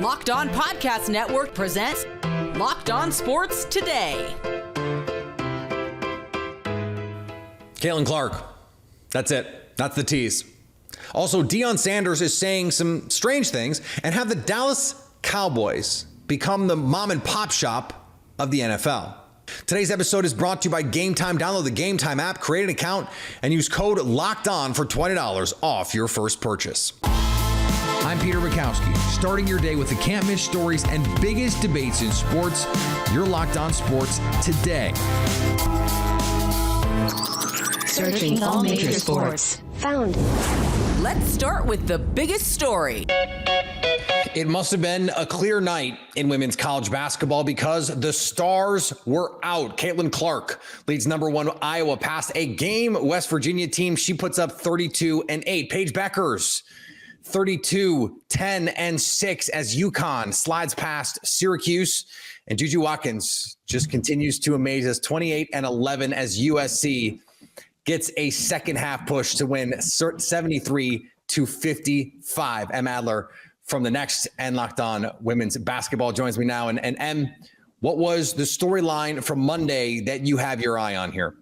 Locked On Podcast Network presents Locked On Sports Today. Caitlin Clark. That's it. That's the tease. Also, Deion Sanders is saying some strange things and have the Dallas Cowboys become the mom and pop shop of the NFL. Today's episode is brought to you by Gametime. Download the Gametime app, create an account, and use code LOCKEDON for $20 off your first purchase. I'm Peter Bukowski, starting your day with the can't-miss stories and biggest debates in sports. You're Locked On Sports Today. Searching all major sports. Found. Let's start with the biggest story. It must have been a clear night in women's college basketball because the stars were out. Caitlin Clark leads number one Iowa past a game West Virginia team. She puts up 32-8. Paige Bueckers 32-10-6 as UConn slides past Syracuse. And Juju Watkins just continues to amaze us, 28-11 as USC gets a second half push to win 73-55. Em Adler from the Next and Locked On Women's Basketball joins me now. And Em, what was the storyline from Monday that you have your eye on here?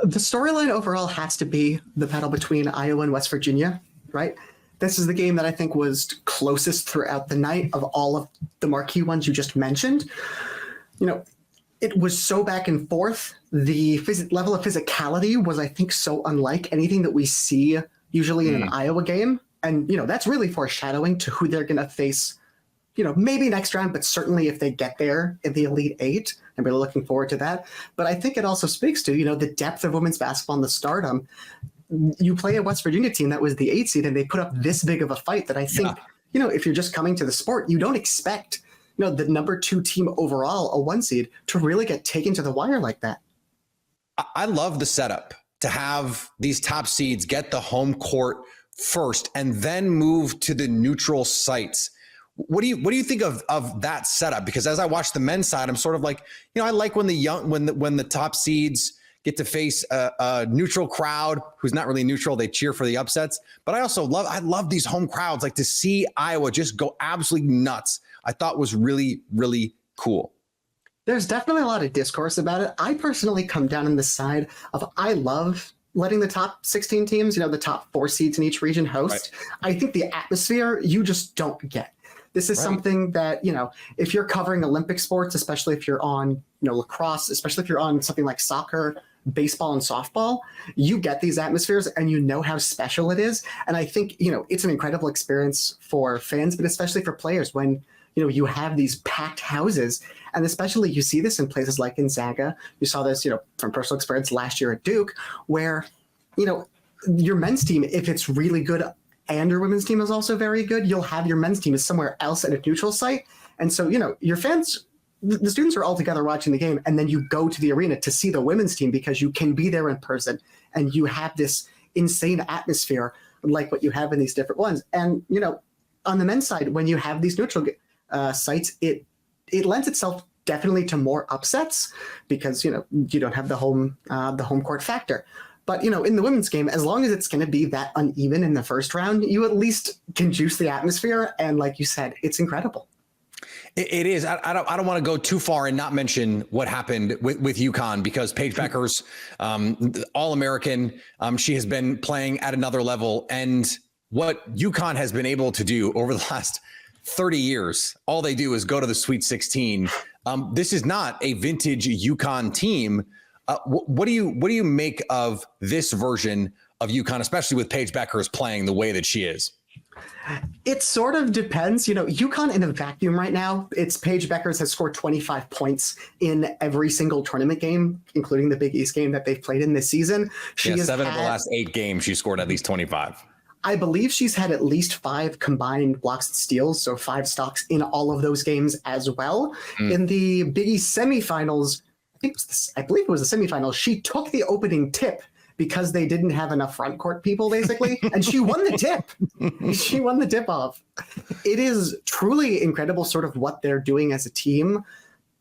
The storyline overall has to be the battle between Iowa and West Virginia, right? This is the game that I think was closest throughout the night of all of the marquee ones you just mentioned. You know, it was so back and forth. The level of physicality was, I think, so unlike anything that we see usually in an Iowa game. And, you know, that's really foreshadowing to who they're going to face, you know, maybe next round, but certainly if they get there in the Elite Eight. And we're looking forward to that. But I think it also speaks to, you know, the depth of women's basketball and the stardom. You play a West Virginia team that was the 8 seed and they put up this big of a fight that I think, you know, if you're just coming to the sport, you don't expect, you know, the number 2 team overall, a 1 seed, to really get taken to the wire like that. I love the setup to have these top seeds get the home court first and then move to the neutral sites. What do you think of that setup? Because as I watch the men's side, I'm sort of like, you know, I like when the top seeds get to face a neutral crowd who's not really neutral. They cheer for the upsets. But I love these home crowds. Like to see Iowa just go absolutely nuts, I thought was really, really cool. There's definitely a lot of discourse about it. I personally come down on the side of I love letting the top 16 teams, you know, the top 4 seeds in each region host. Right. I think the atmosphere you just don't get. This is something that, you know, if you're covering Olympic sports, especially if you're on, you know, lacrosse, especially if you're on something like soccer, baseball and softball, you get these atmospheres and you know how special it is. And I think, you know, it's an incredible experience for fans, but especially for players when, you know, you have these packed houses. And especially you see this in places like Gonzaga. You saw this, you know, from personal experience last year at Duke, where, you know, your men's team, if it's really good and your women's team is also very good, you'll have your men's team is somewhere else at a neutral site. And so, you know, your fans, the students are all together watching the game, and then you go to the arena to see the women's team because you can be there in person and you have this insane atmosphere like what you have in these different ones. And, you know, on the men's side, when you have these neutral sites, it lends itself definitely to more upsets because, you know, you don't have the home court factor. But, you know, in the women's game, as long as it's going to be that uneven in the first round, you at least can juice the atmosphere. And like you said, it's incredible. It is. I don't want to go too far and not mention what happened with UConn because Paige Bueckers, All-American, she has been playing at another level. And what UConn has been able to do over the last 30 years, all they do is go to the Sweet 16. This is not a vintage UConn team. What do you make of this version of UConn, especially with Paige Bueckers playing the way that she is? It sort of depends. You know, UConn in a vacuum right now, it's Paige Bueckers has scored 25 points in every single tournament game, including the Big East game that they've played in this season. She has 7 of the last 8 games, she scored at least 25. I believe she's had at least 5 combined blocks and steals, so 5 stocks in all of those games as well. In the Big East semifinals, I believe it was the semifinals, she took the opening tip because they didn't have enough front court people, basically, and she won the tip. She won the tip off. It is truly incredible sort of what they're doing as a team,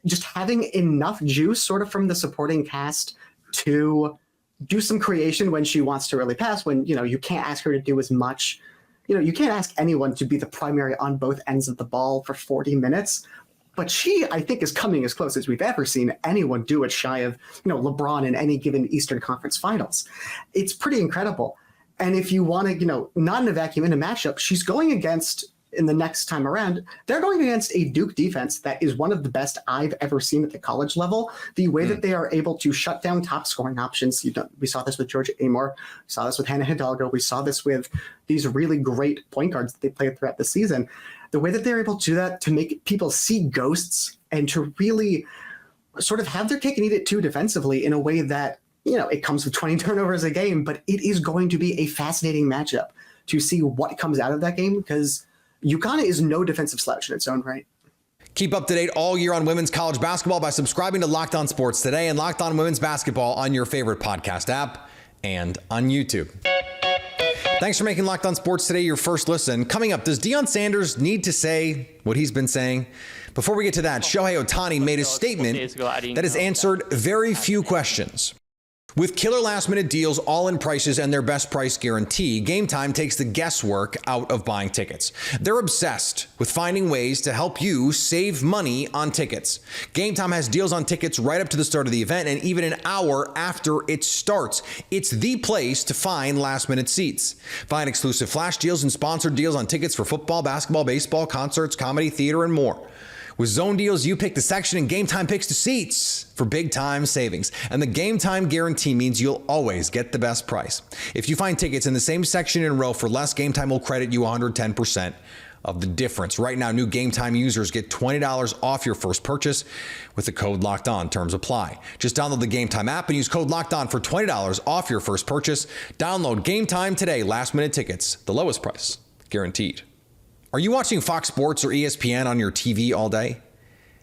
just having enough juice sort of from the supporting cast to do some creation when she wants to really pass, when, you know, you can't ask her to do as much you can't ask anyone to be the primary on both ends of the ball for 40 minutes. But she, I think, is coming as close as we've ever seen anyone do it, shy of, LeBron in any given Eastern Conference Finals. It's pretty incredible. And if you want to, not in a vacuum, in a matchup, she's going against, in the next time around, they're going against a Duke defense that is one of the best I've ever seen at the college level. The way that they are able to shut down top scoring options, we saw this with Georgia Amor, we saw this with Hannah Hidalgo, we saw this with these really great point guards that they played throughout the season. The way that they're able to do that, to make people see ghosts and to really sort of have their cake and eat it too defensively in a way that, it comes with 20 turnovers a game, but it is going to be a fascinating matchup to see what comes out of that game, because UConn is no defensive slouch in its own right. Keep up to date all year on women's college basketball by subscribing to Locked On Sports Today and Locked On Women's Basketball on your favorite podcast app and on YouTube. Thanks for making Locked On Sports Today your first listen. Coming up, does Deion Sanders need to say what he's been saying? Before we get to that, Shohei Ohtani made a statement that has answered very few questions. With killer last-minute deals, all-in prices, and their best price guarantee, Gametime takes the guesswork out of buying tickets. They're obsessed with finding ways to help you save money on tickets. Gametime has deals on tickets right up to the start of the event and even an hour after it starts. It's the place to find last-minute seats. Find exclusive flash deals and sponsored deals on tickets for football, basketball, baseball, concerts, comedy, theater, and more. With zone deals, you pick the section and Gametime picks the seats for big-time savings. And the Gametime guarantee means you'll always get the best price. If you find tickets in the same section and row for less, Gametime will credit you 110% of the difference. Right now, new Gametime users get $20 off your first purchase with the code LOCKEDON. Terms apply. Just download the Gametime app and use code LOCKEDON for $20 off your first purchase. Download Gametime today. Last-minute tickets, the lowest price, guaranteed. Are you watching Fox Sports or ESPN on your TV all day?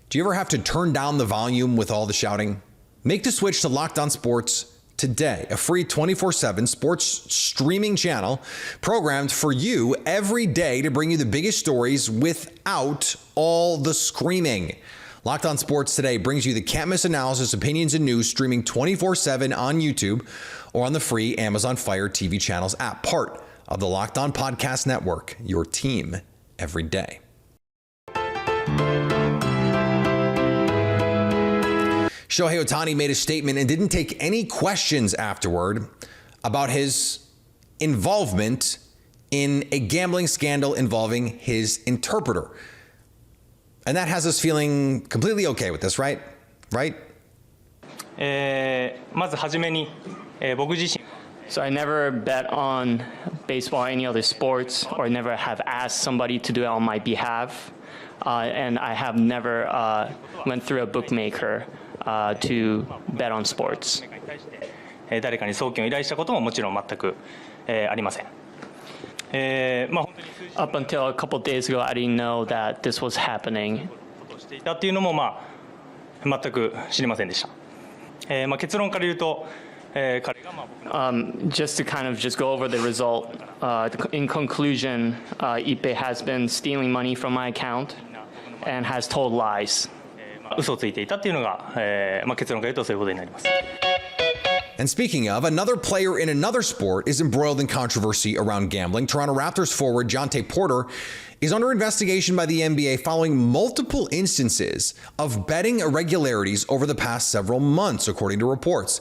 Do you ever have to turn down the volume with all the shouting? Make the switch to Locked On Sports today, a free 24/7 sports streaming channel programmed for you every day to bring you the biggest stories without all the screaming. Locked On Sports Today brings you the can't-miss analysis, opinions, and news streaming 24/7 on YouTube or on the free Amazon Fire TV channels app, part of the Locked On Podcast Network, your team every day. Shohei Ohtani made a statement and didn't take any questions afterward about his involvement in a gambling scandal involving his interpreter. And that has us feeling completely okay with this, right? Right? まずはじめに、僕自身 So I never bet on baseball or any other sports, or never have asked somebody to do it on my behalf. And I have never went through a bookmaker to bet on sports. 誰かに送金を依頼したことももちろん全くありません。Up until a couple days ago, I didn't know that this was happening. だっていうのも全く知りませんでした。結論から言うと。Just to kind of just go over the result, in conclusion, Ipe has been stealing money from my account and has told lies. 嘘をついていたっていうのが、結論から言うとそういうことになります。And speaking of, another player in another sport is embroiled in controversy around gambling. Toronto Raptors forward Jontay Porter is under investigation by the NBA following multiple instances of betting irregularities over the past several months, according to reports.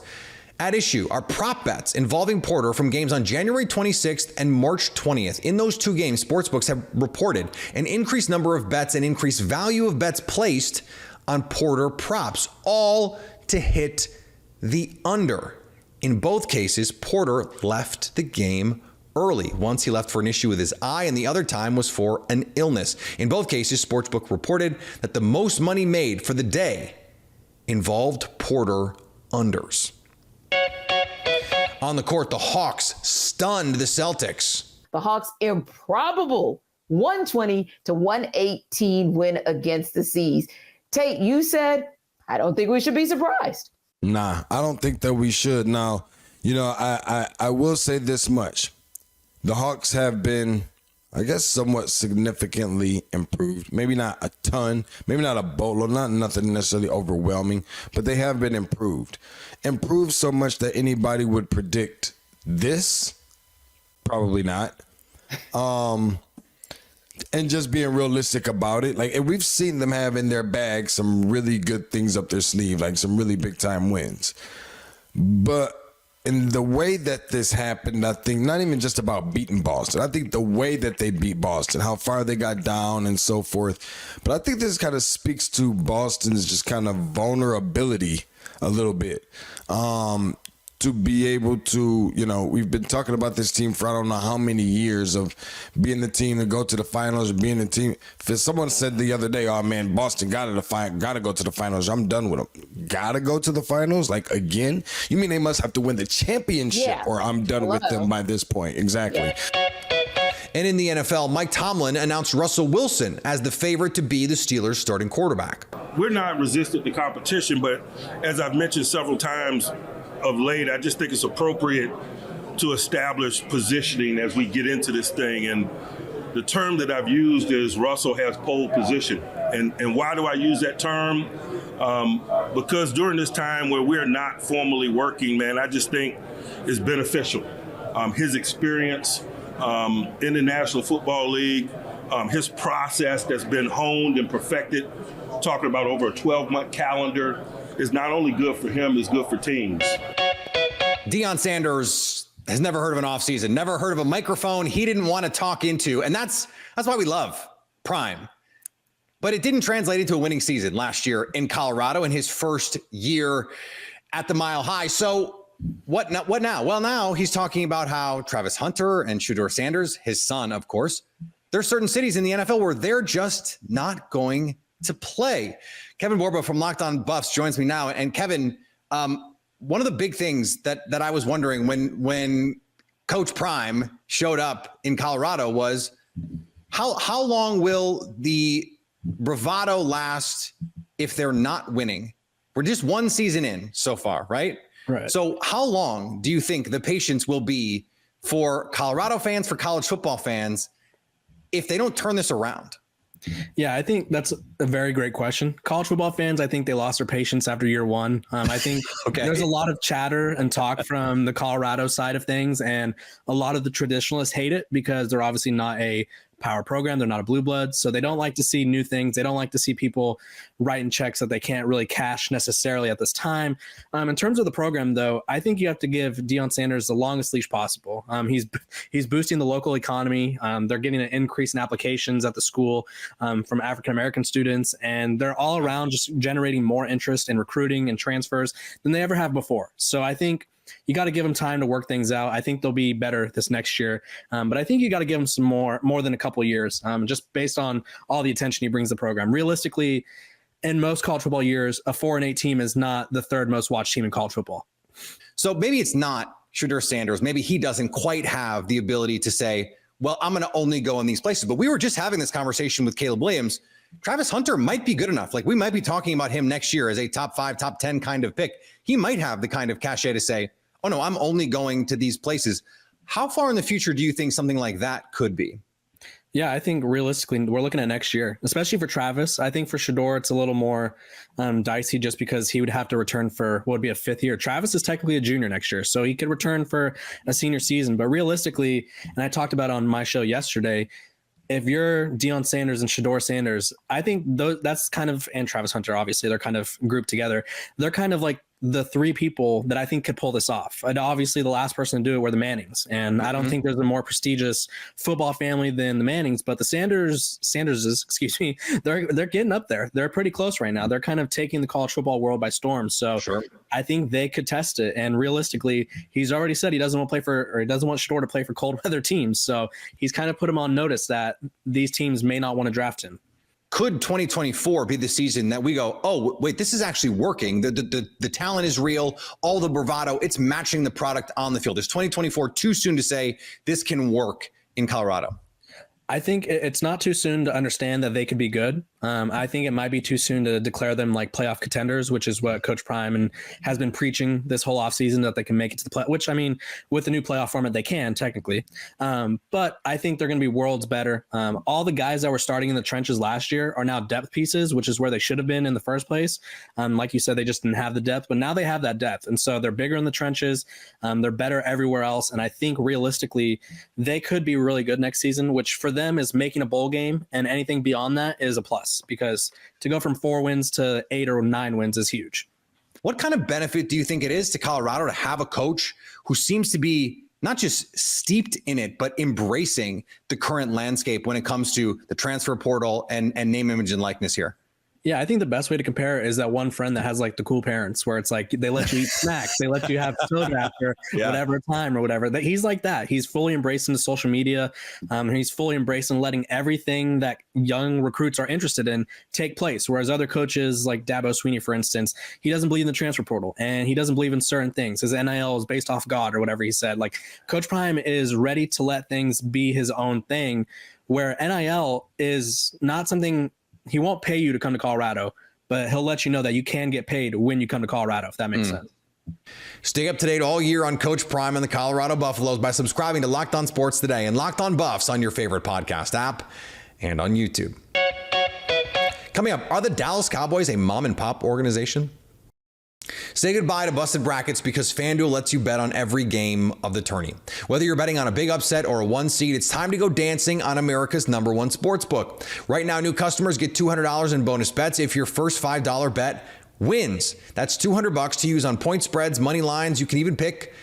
At issue are prop bets involving Porter from games on January 26th and March 20th. In those two games, sportsbooks have reported an increased number of bets and increased value of bets placed on Porter props, all to hit the under. In both cases, Porter left the game early. Once he left for an issue with his eye, and the other time was for an illness. In both cases, sportsbook reported that the most money made for the day involved Porter unders. On the court, the Hawks stunned the Celtics. The Hawks' improbable 120-118 win against the Seas. Tate, you said, I don't think we should be surprised. Nah, I don't think that we should. Now, I will say this much. The Hawks have been, I guess, somewhat significantly improved. Maybe not a ton, maybe not a boatload, not nothing necessarily overwhelming, but they have been improved. Improved so much that anybody would predict this? Probably not. And just being realistic about it. Like, and we've seen them have in their bag some really good things up their sleeve, like some really big time wins. But in the way that this happened, I think not even just about beating Boston. I think the way that they beat Boston, how far they got down and so forth. But I think this kind of speaks to Boston's just kind of vulnerability a little bit. To be able to, we've been talking about this team for I don't know how many years of being the team to go to the finals, or being the team. If someone said the other day, "Oh man, Boston gotta go to the finals," I'm done with them. Gotta go to the finals, like again? You mean they must have to win the championship, or I'm done with them by this point? Exactly. And in the NFL, Mike Tomlin announced Russell Wilson as the favorite to be the Steelers' starting quarterback. We're not resistant to competition, but as I've mentioned several times of late, I just think it's appropriate to establish positioning as we get into this thing. And the term that I've used is Russell has pole position. And why do I use that term? Because during this time where we're not formally working, man, I just think it's beneficial. His experience in the National Football League, his process that's been honed and perfected, talking about over a 12-month calendar, is not only good for him, it's good for teams. Deion Sanders has never heard of an offseason, never heard of a microphone he didn't want to talk into. And that's why we love Prime. But it didn't translate into a winning season last year in Colorado in his first year at the Mile High. So what now? Well, now he's talking about how Travis Hunter and Shohei Sanders, his son, of course, there's certain cities in the NFL where they're just not going to play. Kevin Borba from Locked On Buffs joins me now. And Kevin, one of the big things that I was wondering when Coach Prime showed up in Colorado was how long will the bravado last if they're not winning? We're just one season in so far, right? Right. So how long do you think the patience will be for Colorado fans, for college football fans, if they don't turn this around? Yeah, I think that's a very great question. College football fans, I think they lost their patience after year one. I think there's a lot of chatter and talk from the Colorado side of things, and a lot of the traditionalists hate it because they're obviously not a power program. They're not a blue blood, so they don't like to see new things. They don't like to see people writing checks that they can't really cash necessarily at this time. In terms of the program, though, I think you have to give Deion Sanders the longest leash possible. He's boosting the local economy. They're getting an increase in applications at the school from African-American students, and they're all around just generating more interest in recruiting and transfers than they ever have before. So I think you got to give them time to work things out. I think they'll be better this next year. But I think you got to give them some more than a couple of years, just based on all the attention he brings to the program. Realistically, in most college football years, a 4-8 team is not the third most watched team in college football. So maybe it's not Shohei Sanders. Maybe he doesn't quite have the ability to say, well, I'm going to only go in these places. But we were just having this conversation with Caleb Williams. Travis Hunter might be good enough. Like, we might be talking about him next year as a top 5, top 10 kind of pick. He might have the kind of cachet to say, oh no, I'm only going to these places. How far in the future do you think something like that could be? Yeah, I think realistically, we're looking at next year, especially for Travis. I think for Shedeur, it's a little more dicey just because he would have to return for what would be a 5th year. Travis is technically a junior next year, so he could return for a senior season. But realistically, and I talked about it on my show yesterday, if you're Deion Sanders and Shohei Sanders, I think that's kind of, and Travis Hunter, obviously, they're kind of grouped together. They're kind of like the 3 people that I think could pull this off. And obviously the last person to do it were the Mannings. And I don't think there's a more prestigious football family than the Mannings, but the Sanderses, excuse me, they're getting up there. They're pretty close right now. They're kind of taking the college football world by storm. So I think they could test it. And realistically, he's already said he doesn't want Shedeur to play for cold weather teams. So he's kind of put him on notice that these teams may not want to draft him. Could 2024 be the season that we go, oh, wait, this is actually working. The talent is real. All the bravado, it's matching the product on the field. Is 2024 too soon to say this can work in Colorado? I think it's not too soon to understand that they could be good. I think it might be too soon to declare them like playoff contenders, which is what Coach Prime has been preaching this whole offseason, that they can make it to the play, which I mean, with the new playoff format, they can technically. But I think they're going to be worlds better. All the guys that were starting in the trenches last year are now depth pieces, which is where they should have been in the first place. Like you said, they just didn't have the depth, but now they have that depth. And so they're bigger in the trenches. They're better everywhere else. And I think realistically, they could be really good next season, which for them is making a bowl game, and anything beyond that is a plus. Because to go from 4 wins to 8 or 9 wins is huge. What kind of benefit do you think it is to Colorado to have a coach who seems to be not just steeped in it, but embracing the current landscape when it comes to the transfer portal and name, image, and likeness here? Yeah, I think the best way to compare it is that one friend that has like the cool parents where it's like they let you eat snacks, they let you have soda after whatever time or whatever. That he's like that. He's fully embracing the social media. He's fully embracing letting everything that young recruits are interested in take place. Whereas other coaches like Dabo Swinney, for instance, he doesn't believe in the transfer portal and he doesn't believe in certain things. His NIL is based off God or whatever he said. Like Coach Prime is ready to let things be his own thing, where NIL is not something. He won't pay you to come to Colorado, but he'll let you know that you can get paid when you come to Colorado, if that makes sense. Stay up to date all year on Coach Prime and the Colorado Buffaloes by subscribing to Locked On Sports Today and Locked On Buffs on your favorite podcast app and on YouTube. Coming up, are the Dallas Cowboys a mom and pop organization? Say goodbye to busted brackets because FanDuel lets you bet on every game of the tourney. Whether you're betting on a big upset or a 1 seed, it's time to go dancing on America's #1 sportsbook. Right now, new customers get $200 in bonus bets if your first $5 bet wins. That's $200 to use on point spreads, money lines. You can even pick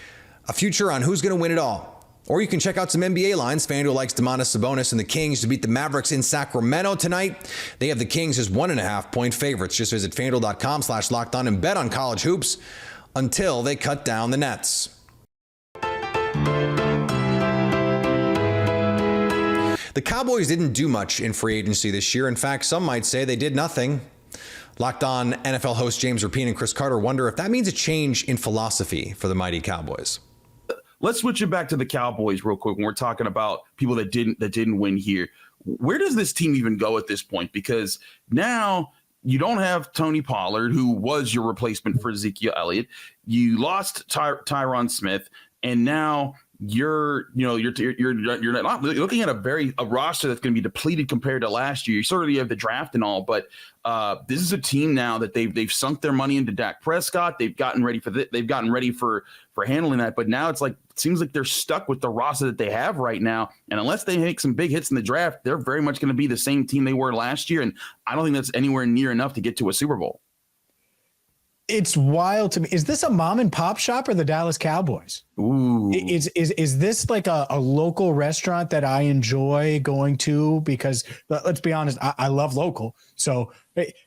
a future on who's going to win it all. Or you can check out some NBA lines. FanDuel likes Domantas Sabonis and the Kings to beat the Mavericks in Sacramento tonight. They have the Kings as 1.5-point favorites. Just visit FanDuel.com/lockedon and bet on college hoops until they cut down the nets. The Cowboys didn't do much in free agency this year. In fact, some might say they did nothing. Locked On NFL host James Rapien and Chris Carter wonder if that means a change in philosophy for the mighty Cowboys. Let's switch it back to the Cowboys real quick when we're talking about people that didn't win here. Where does this team even go at this point? Because now you don't have Tony Pollard, who was your replacement for Ezekiel Elliott. You lost Tyron Smith, and now you're not looking at a roster that's going to be depleted compared to last year. You certainly have the draft and all, but this is a team now that they've sunk their money into Dak Prescott. They've gotten ready for They've gotten ready for handling that. But now it seems like they're stuck with the roster that they have right now. And unless they make some big hits in the draft, they're very much going to be the same team they were last year. And I don't think that's anywhere near enough to get to a Super Bowl. It's wild to me. Is this a mom and pop shop or the Dallas Cowboys? Ooh. Is this like a local restaurant that I enjoy going to? Because let's be honest, I love local. So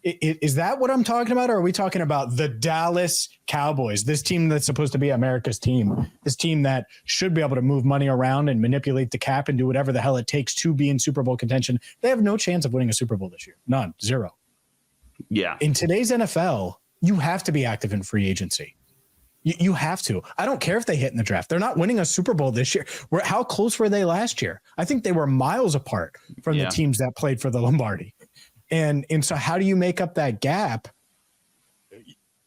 is that what I'm talking about? Or are we talking about the Dallas Cowboys, this team that's supposed to be America's team, this team that should be able to move money around and manipulate the cap and do whatever the hell it takes to be in Super Bowl contention? They have no chance of winning a Super Bowl this year. None. Zero. Yeah. In today's NFL, you have to be active in free agency. You have to. I don't care if they hit in the draft. They're not winning a Super Bowl this year. How close were they last year? I think they were miles apart from the teams that played for the Lombardi. And so how do you make up that gap?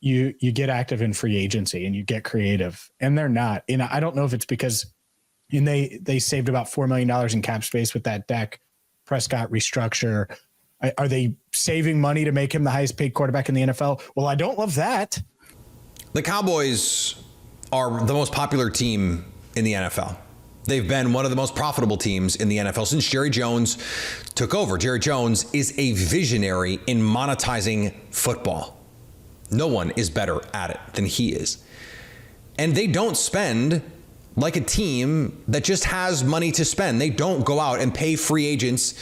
You get active in free agency and you get creative. And they're not. And I don't know if it's because they saved about $4 million in cap space with that Dak Prescott restructure. Are they saving money to make him the highest paid quarterback in the NFL? Well, I don't love that. The Cowboys are the most popular team in the NFL. They've been one of the most profitable teams in the NFL since Jerry Jones took over. Jerry Jones is a visionary in monetizing football. No one is better at it than he is. And they don't spend like a team that just has money to spend. They don't go out and pay free agents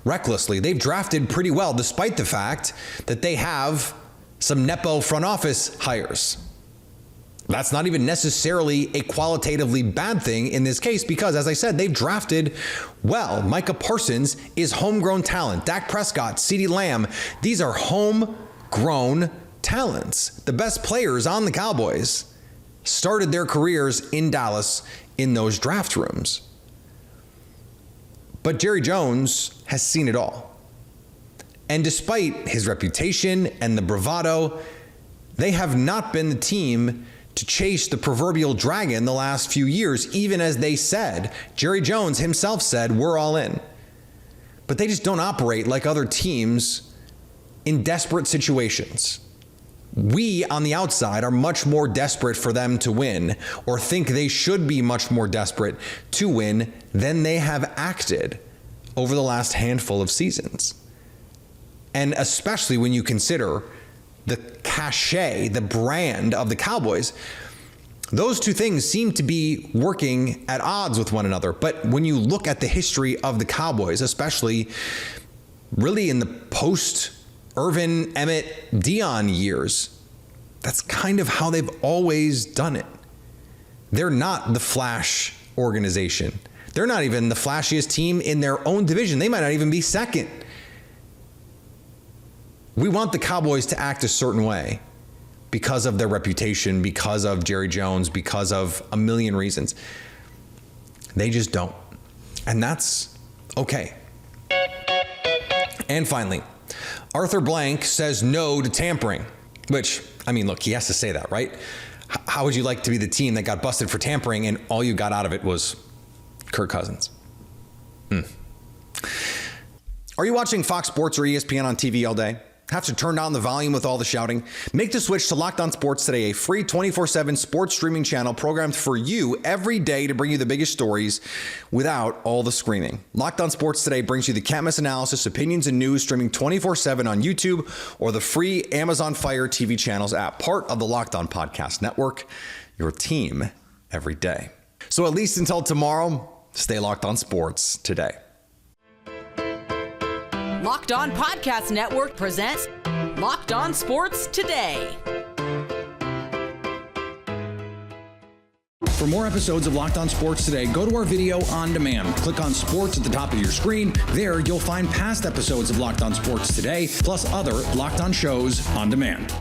recklessly. They've drafted pretty well, despite the fact that they have some Nepo front office hires. That's not even necessarily a qualitatively bad thing in this case because, as I said, they've drafted well. Micah Parsons is homegrown talent. Dak Prescott, CeeDee Lamb, these are homegrown talents. The best players on the Cowboys started their careers in Dallas in those draft rooms. But Jerry Jones has seen it all. And despite his reputation and the bravado, they have not been the team to chase the proverbial dragon the last few years, even as they said, Jerry Jones himself said, we're all in. But they just don't operate like other teams in desperate situations. We on the outside are much more desperate for them to win, or think they should be much more desperate to win than they have acted over the last handful of seasons. And especially when you consider the cachet, the brand of the Cowboys, those two things seem to be working at odds with one another. But when you look at the history of the Cowboys, especially really in the post-Irvin, Emmett, Deion years, that's kind of how they've always done it. They're not the flash organization. They're not even the flashiest team in their own division. They might not even be second. We want the Cowboys to act a certain way because of their reputation, because of Jerry Jones, because of a million reasons. They just don't. And that's okay. And finally, Arthur Blank says no to tampering, which, I mean, look, he has to say that, right? How would you like to be the team that got busted for tampering and all you got out of it was Kirk Cousins? Are you watching Fox Sports or ESPN on TV all day? Have to turn down the volume with all the shouting? Make the switch to Locked On Sports Today, a free 24/7 sports streaming channel programmed for you every day to bring you the biggest stories without all the screaming. Locked On Sports Today brings you the can't-miss analysis, opinions, and news streaming 24/7 on YouTube or the free Amazon Fire TV channels app, part of the Locked On Podcast Network, your team every day. So at least until tomorrow, stay locked on sports today. Locked On Podcast Network presents Locked On Sports Today. For more episodes of Locked On Sports Today, go to our video on demand. Click on sports at the top of your screen. There, you'll find past episodes of Locked On Sports Today, plus other Locked On shows on demand.